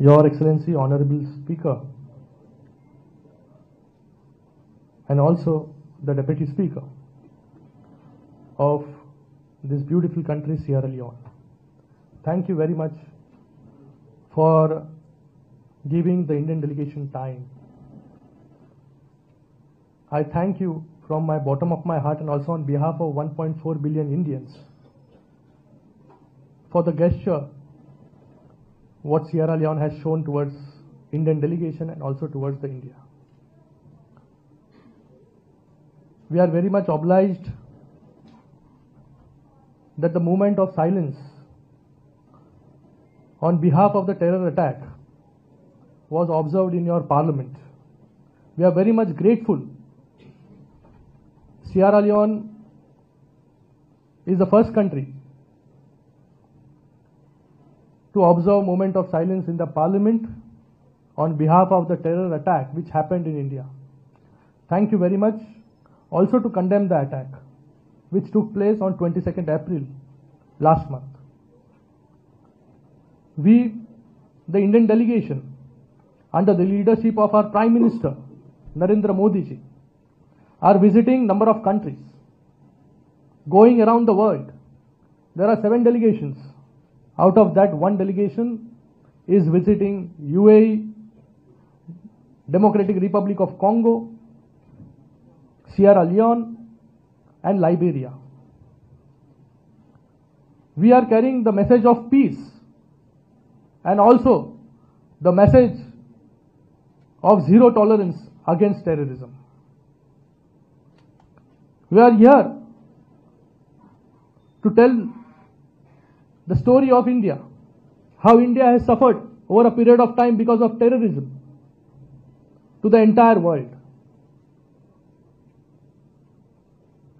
Your Excellency, Honorable Speaker, and also the Deputy Speaker of this beautiful country, Sierra Leone. Thank you very much for giving the Indian delegation time. I thank you from my bottom of my heart and also on behalf of 1.4 billion Indians for the gesture what Sierra Leone has shown towards Indian delegation and also towards the India. We are very much obliged that the moment of silence on behalf of the terror attack was observed in your parliament. We are very much grateful. Sierra Leone is the first country to observe moment of silence in the parliament on behalf of the terror attack which happened in India. Thank you very much. Also to condemn the attack which took place on 22nd April last month. We, the Indian delegation, under the leadership of our Prime Minister Narendra Modi ji, are visiting number of countries, going around the world. There are 7 delegations. Out of that, 1 delegation is visiting UAE, Democratic Republic of Congo, Sierra Leone, and Liberia. We are carrying the message of peace and also the message of zero tolerance against terrorism. We are here to tell the story of India, how India has suffered over a period of time because of terrorism to the entire world.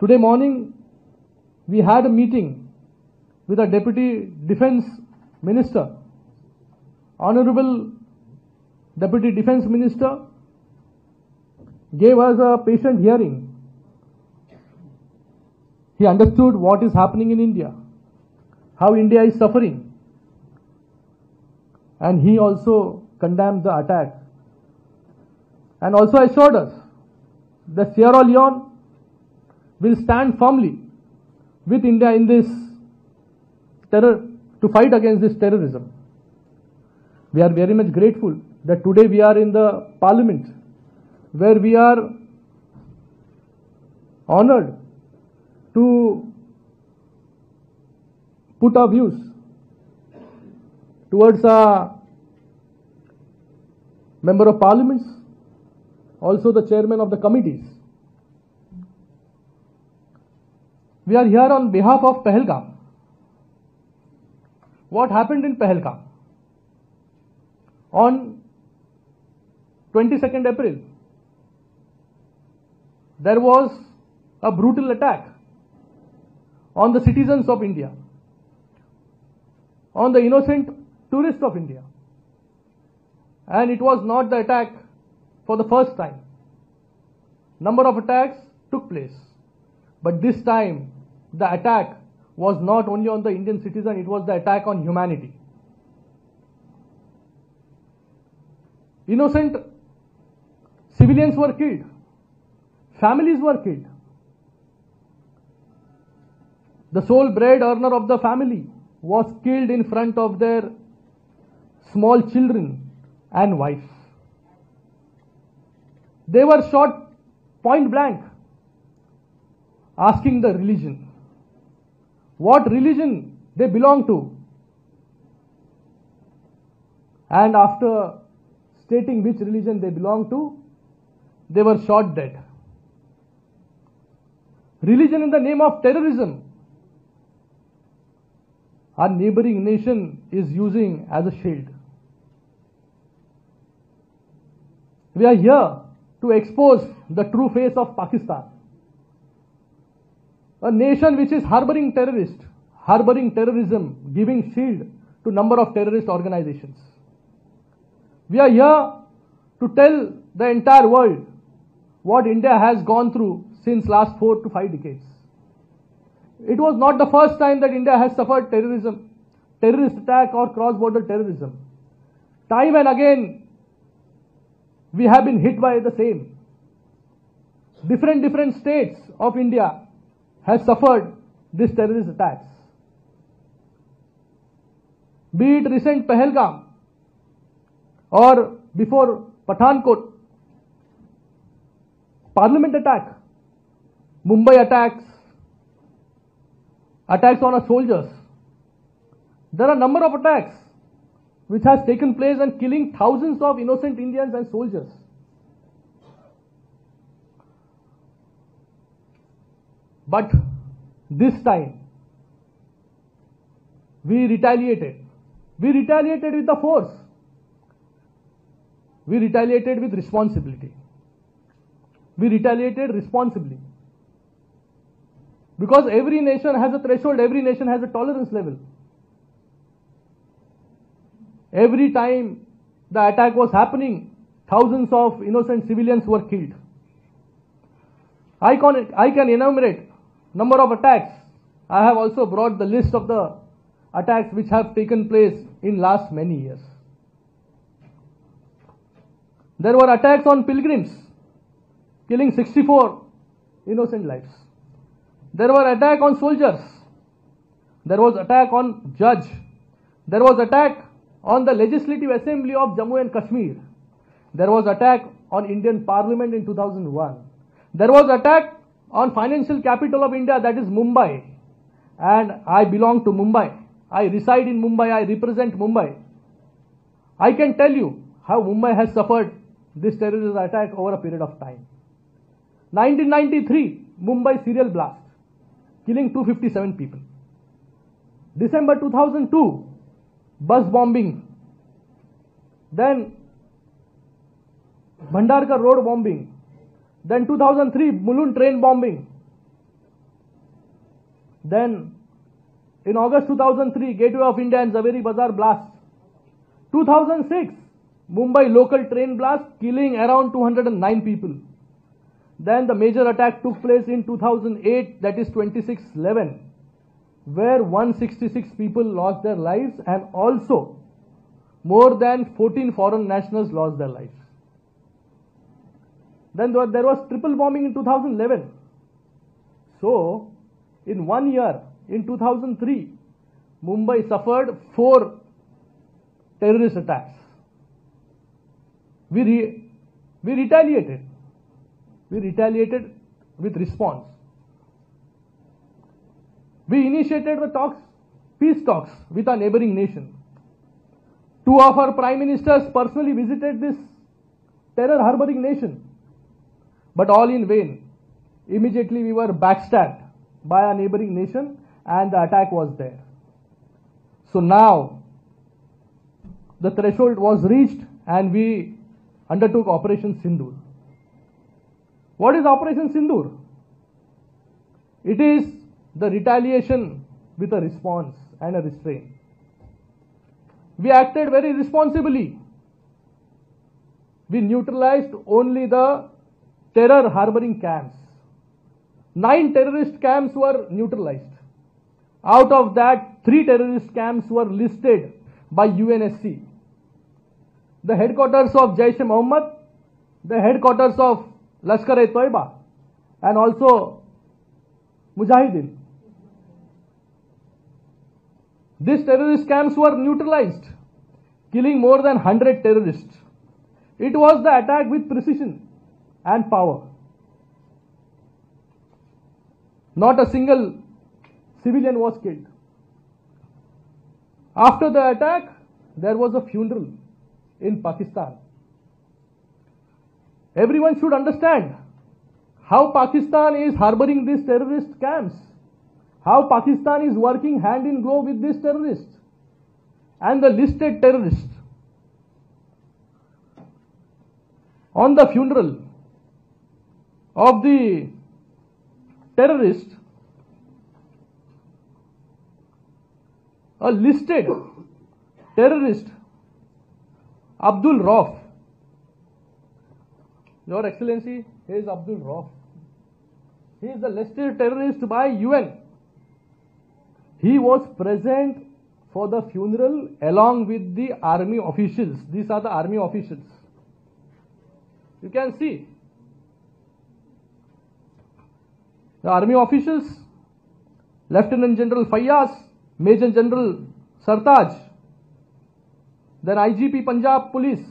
Today morning, we had a meeting with a Deputy Defence Minister. Honorable Deputy Defence Minister gave us a patient hearing. He understood what is happening in India, how India is suffering, and he also condemned the attack and also assured us that Sierra Leone will stand firmly with India in this terror to fight against this terrorism. We are very much grateful that today we are in the parliament where we are honored to put our views towards a member of parliaments, also the chairman of the committees. We are here on behalf of Pahalgam. What happened in Pahalgam? On 22nd April, there was a brutal attack on the citizens of India, on the innocent tourists of India. And it was not the attack for the first time. Number of attacks took place. But this time, the attack was not only on the Indian citizen, it was the attack on humanity. Innocent civilians were killed. Families were killed. The sole bread earner of the family was killed in front of their small children and wife. They were shot point blank, asking the religion, what religion they belong to. And after stating which religion they belong to, they were shot dead. Religion in the name of terrorism, our neighboring nation is using as a shield. We are here to expose the true face of Pakistan, a nation which is harboring terrorists, harboring terrorism, giving shield to number of terrorist organizations. We are here to tell the entire world what India has gone through since last 4 to 5 decades. It was not the first time that India has suffered terrorism, terrorist attack or cross-border terrorism. Time and again, we have been hit by the same. Different states of India has suffered these terrorist attacks. Be it recent Pahalgam or before Pathankot, Parliament attack, Mumbai attacks on our soldiers. There are a number of attacks which has taken place and killing thousands of innocent Indians and soldiers. But this time, we retaliated. We retaliated with the force. We retaliated with responsibility. We retaliated responsibly. Because every nation has a threshold, every nation has a tolerance level. Every time the attack was happening, thousands of innocent civilians were killed. I can enumerate number of attacks. I have also brought the list of the attacks which have taken place in last many years. There were attacks on pilgrims, killing 64 innocent lives. There were attacks on soldiers. There was attack on judge. There was attack on the Legislative Assembly of Jammu and Kashmir. There was attack on Indian Parliament in 2001. There was attack on financial capital of India, that is Mumbai. And I belong to Mumbai. I reside in Mumbai. I represent Mumbai. I can tell you how Mumbai has suffered this terrorist attack over a period of time. 1993, Mumbai serial blast, killing 257 people. December 2002, bus bombing. Then Bhandarkar road bombing. Then 2003, Mulund train bombing. Then in August 2003, Gateway of India and Zaveri Bazaar blast. 2006, Mumbai local train blast, killing around 209 people. Then the major attack took place in 2008, that is 26/11, where 166 people lost their lives and also more than 14 foreign nationals lost their lives. Then there was triple bombing in 2011. So, in 1 year, in 2003, Mumbai suffered 4 terrorist attacks. We retaliated. We retaliated with response. We initiated the talks, peace talks with our neighboring nation. 2 of our prime ministers personally visited this terror harboring nation. But all in vain. Immediately we were backstabbed by our neighboring nation and the attack was there. So now the threshold was reached and we undertook Operation Sindoor. What is Operation Sindoor? It is the retaliation with a response and a restraint. We acted very responsibly. We neutralized only the terror harboring camps. 9 terrorist camps were neutralized. Out of that, 3 terrorist camps were listed by UNSC. The headquarters of Jaish-e-Mohammed, the headquarters of Lashkar-e-Toiba, and also Mujahideen. These terrorist camps were neutralized, killing more than 100 terrorists. It was the attack with precision and power. Not a single civilian was killed. After the attack, there was a funeral in Pakistan. Everyone should understand how Pakistan is harboring these terrorist camps, how Pakistan is working hand in glove with these terrorists and the listed terrorists. On the funeral of the terrorist, a listed terrorist, Abdul Rauf. Your Excellency, he is Abdul Rauf. He is the listed terrorist by UN. He was present for the funeral along with the army officials. These are the army officials. You can see the army officials, Lieutenant General Fayyaz, Major General Sartaj, then IGP Punjab Police,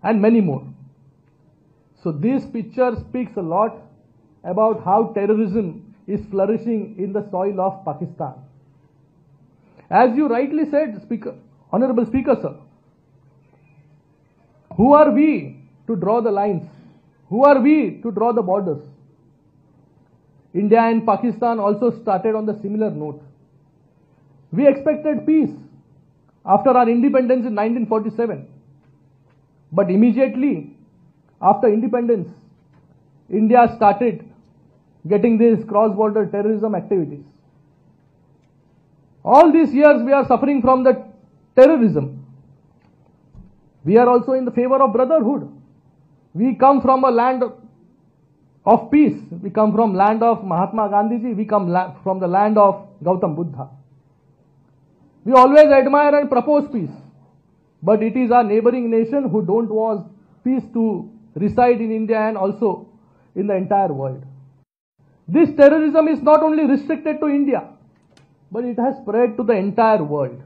and many more. So this picture speaks a lot about how terrorism is flourishing in the soil of Pakistan. As you rightly said, Honorable Speaker, sir, who are we to draw the lines? Who are we to draw the borders? India and Pakistan also started on the similar note. We expected peace after our independence in 1947. But immediately after independence, India started getting these cross-border terrorism activities. All these years we are suffering from the terrorism. We are also in the favor of brotherhood. We come from a land of peace. We come from land of Mahatma Gandhiji. We come from the land of Gautam Buddha. We always admire and propose peace. But it is our neighboring nation who don't want peace to reside in India and also in the entire world. This terrorism is not only restricted to India, but it has spread to the entire world.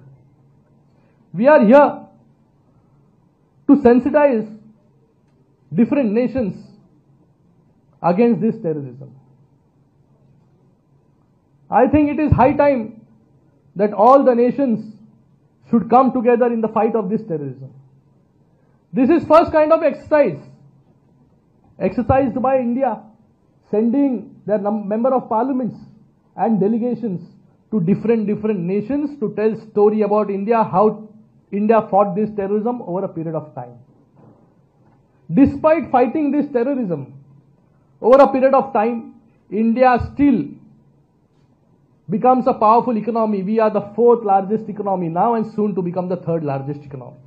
We are here to sensitize different nations against this terrorism. I think it is high time that all the nations should come together in the fight of this terrorism. This is first kind of exercised by India, sending their member of parliaments and delegations to different nations to tell story about India, how India fought this terrorism over a period of time. Despite fighting this terrorism over a period of time, India still becomes a powerful economy. We are the 4th largest economy now and soon to become the 3rd largest economy.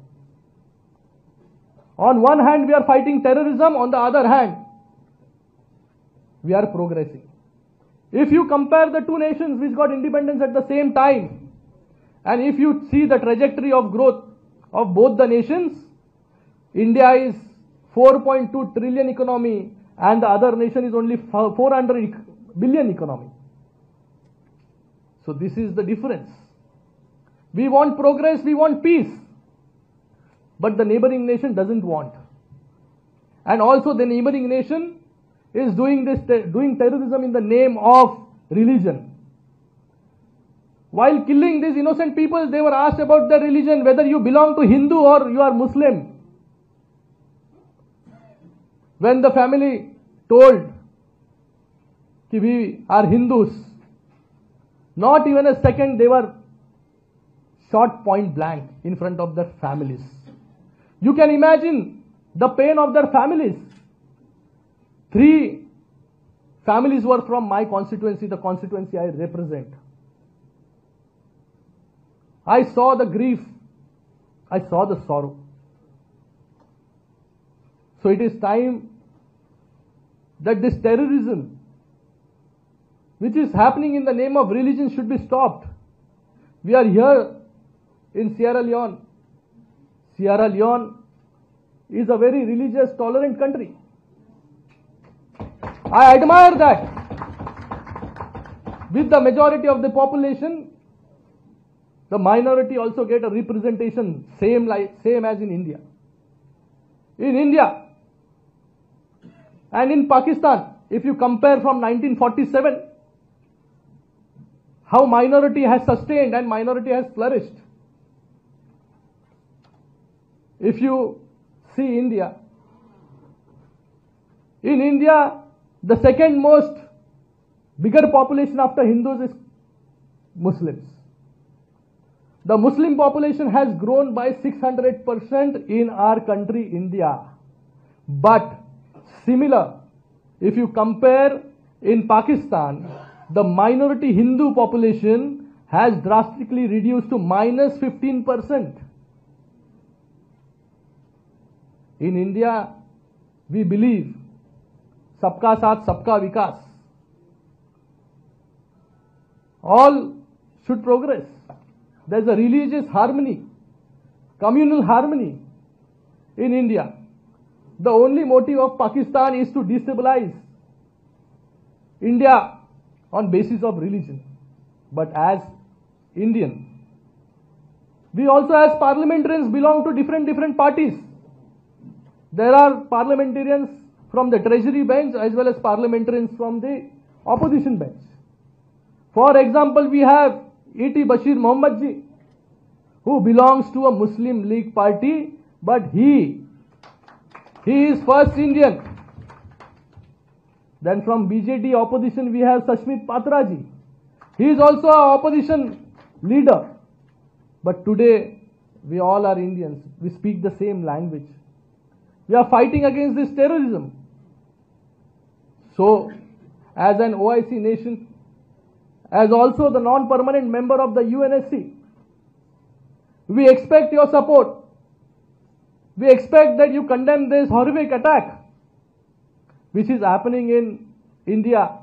On one hand, we are fighting terrorism. On the other hand, we are progressing. If you compare the two nations which got independence at the same time, and if you see the trajectory of growth of both the nations, India is 4.2 trillion economy and the other nation is only 400 billion economy. So this is the difference. We want progress, we want peace, but the neighboring nation doesn't want. And also the neighboring nation is doing terrorism in the name of religion. While killing these innocent people, they were asked about their religion, whether you belong to Hindu or you are Muslim. When the family told that we are Hindus, not even a second they were shot point blank in front of their families. You can imagine the pain of their families. 3 families were from my constituency, the constituency I represent. I saw the grief. I saw the sorrow. So it is time that this terrorism, which is happening in the name of religion, should be stopped. We are here in Sierra Leone. Sierra Leone is a very religious, tolerant country. I admire that. With the majority of the population, the minority also get a representation same as in India. In India and in Pakistan, if you compare from 1947, how minority has sustained and minority has flourished. If you see India, in India, the second most bigger population after Hindus is Muslims. The Muslim population has grown by 600% in our country, India. But similar, if you compare in Pakistan, the minority Hindu population has drastically reduced to minus 15%. In India, we believe Sabka Saath, Sabka Vikas. All should progress. There's a religious harmony, communal harmony in India. The only motive of Pakistan is to destabilize India on basis of religion. But as Indian, we also as parliamentarians belong to different parties. There are parliamentarians from the treasury bench as well as parliamentarians from the opposition bench. For example, we have E.T. Bashir Mohammed ji, who belongs to a Muslim League party, but he is first Indian. Then from BJD opposition we have Sashmit Patra ji. He is also an opposition leader. But today we all are Indians. We speak the same language. We are fighting against this terrorism. So, as an OIC nation, as also the non-permanent member of the UNSC, we expect your support. We expect that you condemn this horrific attack which is happening in India.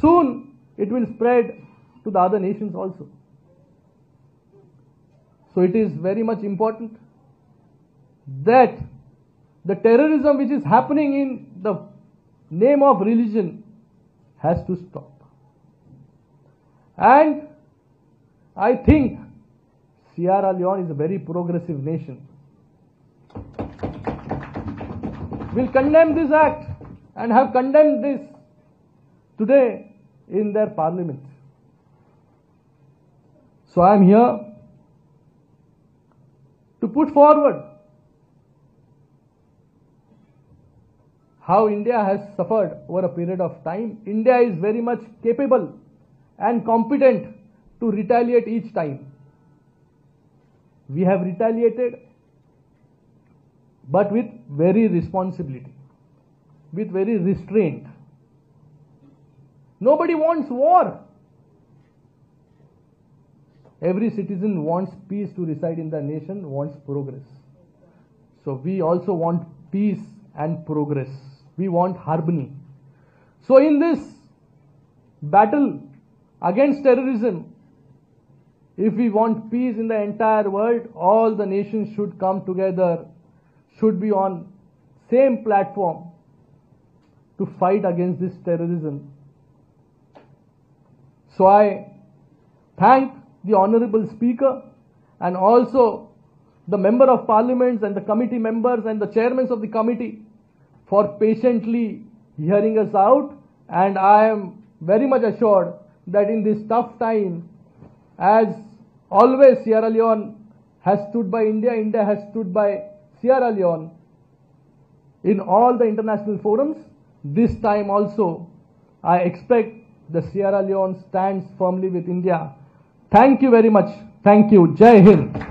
Soon it will spread to the other nations also. So it is very much important that the terrorism which is happening in the name of religion has to stop. And I think Sierra Leone is a very progressive nation. Will condemn this act and have condemned this today in their parliament. So I am here to put forward how India has suffered over a period of time. India is very much capable and competent to retaliate each time. We have retaliated, but with very responsibility, with very restraint. Nobody wants war. Every citizen wants peace to reside in the nation, wants progress. So we also want peace and progress. We want harmony. So in this battle against terrorism, if we want peace in the entire world, all the nations should come together, should be on same platform to fight against this terrorism. So I thank the Honorable Speaker and also the Member of Parliament and the committee members and the chairmen of the committee for patiently hearing us out, and I am very much assured that in this tough time, as always Sierra Leone has stood by India, India has stood by Sierra Leone in all the international forums. This time also I expect the Sierra Leone stands firmly with India. Thank you very much. Thank you. Jai Hind.